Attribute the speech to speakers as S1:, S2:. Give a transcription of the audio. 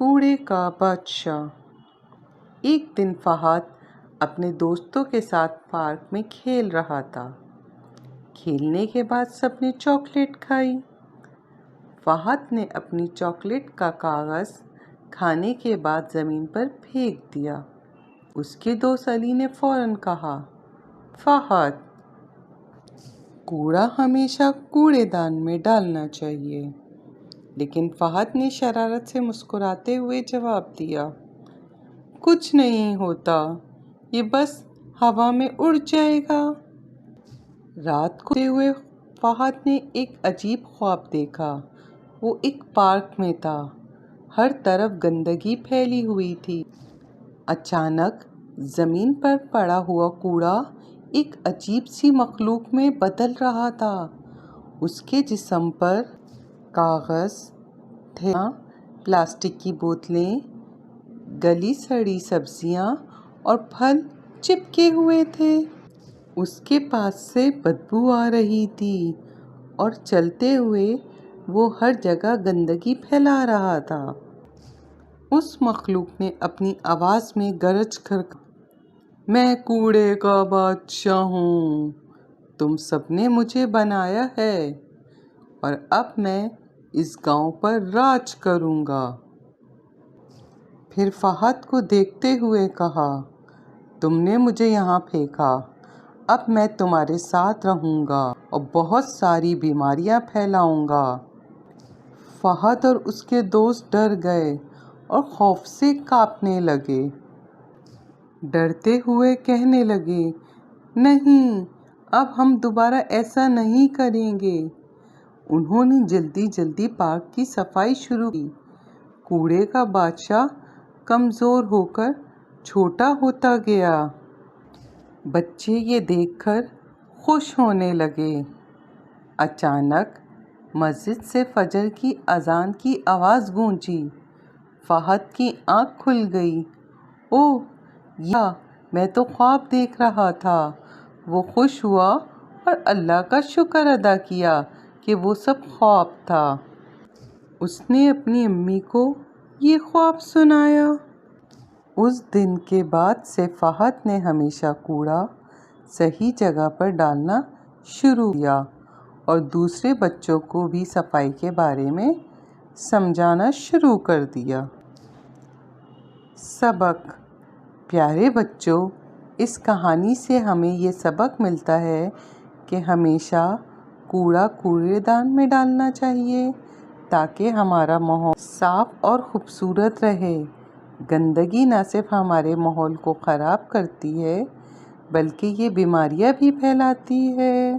S1: کوڑے کا بادشاہ۔ ایک دن فہد اپنے دوستوں کے ساتھ پارک میں کھیل رہا تھا۔ کھیلنے کے بعد سب نے چاکلیٹ کھائی۔ فہد نے اپنی چاکلیٹ کا کاغذ کھانے کے بعد زمین پر پھینک دیا۔ اس کے دوست علی نے فوراً کہا، فہد، کوڑا ہمیشہ کوڑے دان میں ڈالنا چاہیے۔ لیکن فہد نے شرارت سے مسکراتے ہوئے جواب دیا، کچھ نہیں ہوتا، یہ بس ہوا میں اڑ جائے گا۔ رات کو سوتے ہوئے فہد نے ایک عجیب خواب دیکھا۔ وہ ایک پارک میں تھا، ہر طرف گندگی پھیلی ہوئی تھی۔ اچانک زمین پر پڑا ہوا کوڑا ایک عجیب سی مخلوق میں بدل رہا تھا۔ اس کے جسم پر کاغذ، تھیلیاں، پلاسٹک کی بوتلیں، گلی سڑی سبزیاں اور پھل چپکے ہوئے تھے۔ اس کے پاس سے بدبو آ رہی تھی اور چلتے ہوئے وہ ہر جگہ گندگی پھیلا رہا تھا۔ اس مخلوق نے اپنی آواز میں گرج کر کہا، میں کوڑے کا بادشاہ ہوں، تم سب نے مجھے بنایا ہے اور اب میں اس گاؤں پر راج کروں گا۔ پھر فہد کو دیکھتے ہوئے کہا، تم نے مجھے یہاں پھینکا، اب میں تمہارے ساتھ رہوں گا اور بہت ساری بیماریاں پھیلاؤں گا۔ فہد اور اس کے دوست ڈر گئے اور خوف سے کانپنے لگے۔ ڈرتے ہوئے کہنے لگے، نہیں، اب ہم دوبارہ ایسا نہیں کریں گے۔ انہوں نے جلدی جلدی پارک کی صفائی شروع کی۔ کوڑے کا بادشاہ کمزور ہو کر چھوٹا ہوتا گیا۔ بچے یہ دیکھ کر خوش ہونے لگے۔ اچانک مسجد سے فجر کی اذان کی آواز گونجی۔ فہد کی آنکھ کھل گئی۔ اوہ، میں تو خواب دیکھ رہا تھا۔ وہ خوش ہوا اور اللہ کا شکر ادا کیا کہ وہ سب خواب تھا۔ اس نے اپنی امی کو یہ خواب سنایا۔ اس دن کے بعد سے فہد نے ہمیشہ کوڑا صحیح جگہ پر ڈالنا شروع کیا اور دوسرے بچوں کو بھی صفائی کے بارے میں سمجھانا شروع کر دیا۔ سبق: پیارے بچوں، اس کہانی سے ہمیں یہ سبق ملتا ہے کہ ہمیشہ کوڑا کوڑے دان میں ڈالنا چاہیے تاکہ ہمارا ماحول صاف اور خوبصورت رہے۔ گندگی نہ صرف ہمارے ماحول کو خراب کرتی ہے بلکہ یہ بیماریاں بھی پھیلاتی ہے۔